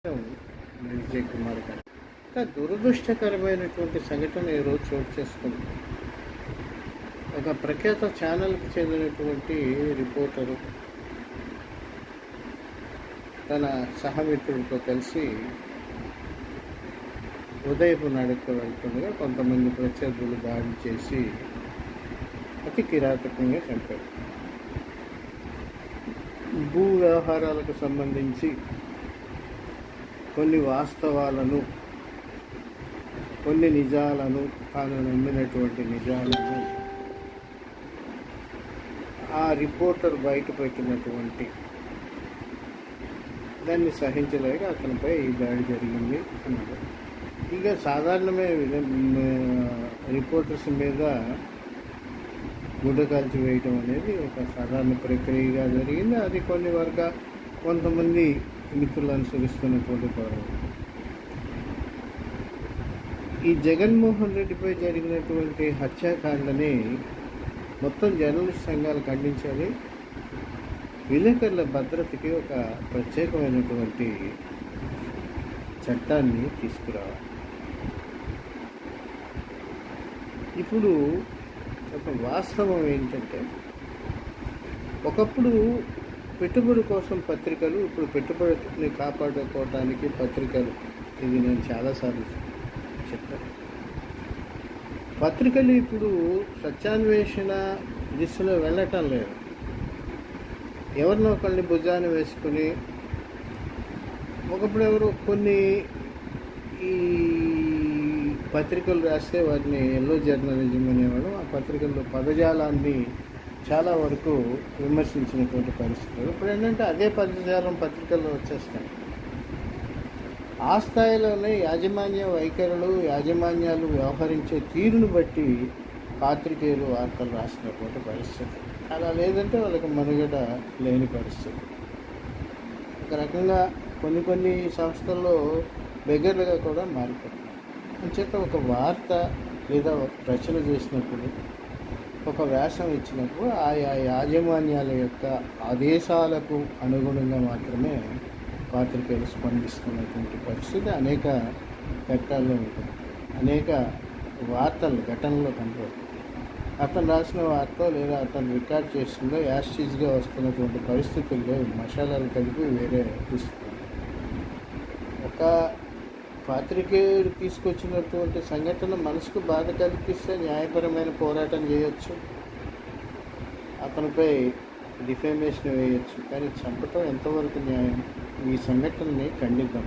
విజయ్ కుమార్ గారు దురదృష్టకరమైనటువంటి సంఘటన ఈరోజు చోటు చేసుకుంది. ఒక ప్రఖ్యాత ఛానల్కి చెందినటువంటి రిపోర్టరు తన సహమిత్రుడితో కలిసి ఉదయపు నడక వెళ్తుండగా కొంతమంది ప్రత్యర్థులు దాడి చేసి అతి కిరాతకంగా చంపారు. భూ వ్యవహారాలకు సంబంధించి కొన్ని వాస్తవాలను, కొన్ని నిజాలను, తాను నమ్మినటువంటి నిజాలను ఆ రిపోర్టర్ బయట పెట్టినటువంటి దాన్ని సహించలేక అతనిపై ఈ దాడి జరిగింది అన్నారు. ఇక సాధారణమే రిపోర్టర్స్ మీద గుడ్డ కాల్చి వేయటం అనేది ఒక సాధారణ ప్రక్రియగా జరిగింది. అది కొంతమంది మిత్రులు అనుసరిస్తున్నటువంటి పౌరం. ఈ జగన్మోహన్ రెడ్డిపై జరిగినటువంటి హత్యాకాండని మొత్తం జర్నలిస్ట్ సంఘాలు ఖండించాలి. విలేకరుల భద్రతకి ఒక ప్రత్యేకమైనటువంటి చట్టాన్ని తీసుకురావాలి. ఇప్పుడు ఒక వాస్తవం ఏంటంటే, ఒకప్పుడు పెట్టుబడి కోసం పత్రికలు, ఇప్పుడు పెట్టుబడిని కాపాడుకోవటానికి పత్రికలు. ఇది నేను చాలాసార్లు చెప్పాను. పత్రికలు ఇప్పుడు సత్యాన్వేషణ దిశలో వెళ్ళటం లేదు. ఎవరినో ఒకరిని భుజాన్ని వేసుకుని, ఒకప్పుడు ఎవరు కొన్ని ఈ పత్రికలు రాస్తే వాటిని ఎల్లో జర్నలిజం అనేవాడు. ఆ పత్రికల్లో పదజాలాన్ని చాలా వరకు విమర్శించినటువంటి పరిస్థితులు. ఇప్పుడు ఏంటంటే అదే పదజాలం పత్రికల్లో వచ్చేస్తాయి. ఆ స్థాయిలోనే యాజమాన్య వైఖరులు, యాజమాన్యాలు వ్యవహరించే తీరును బట్టి పాత్రికేయులు వార్తలు రాసినటువంటి పరిస్థితి. అలా లేదంటే వాళ్ళకి మనుగడ లేని పరిస్థితి. ఒక రకంగా కొన్ని సంస్థల్లో బెగర్లుగా కూడా మారిపోతుంది. అంచేత ఒక వార్త లేదా రచన చేసినప్పుడు, ఒక వ్యాసం ఇచ్చినప్పుడు ఆయా యాజమాన్యాల యొక్క ఆదేశాలకు అనుగుణంగా మాత్రమే పాత్రికేయులు స్పందిస్తున్నటువంటి పరిస్థితి అనేక ఘట్టాల్లో ఉంటుంది. అనేక ఘటనలో కనపడుతుంది. అతను రాసిన వార్త లేదా అతను రికార్డ్ చేస్తుందో యాస్టీజ్గా వస్తున్నటువంటి పరిస్థితుల్లో మసాలాలు కలిపి వేరే ఇస్తుంది. ఒక పాత్రికేయుడు తీసుకొచ్చినటువంటి సంఘటన మనసుకు బాధ కలిగిస్తే న్యాయపరమైన పోరాటం చేయొచ్చు, అతనిపై డిఫేమేషన్ వేయచ్చు. కానీ చంపటం ఎంతవరకు న్యాయం? ఈ సంఘటనని ఖండిద్దాం.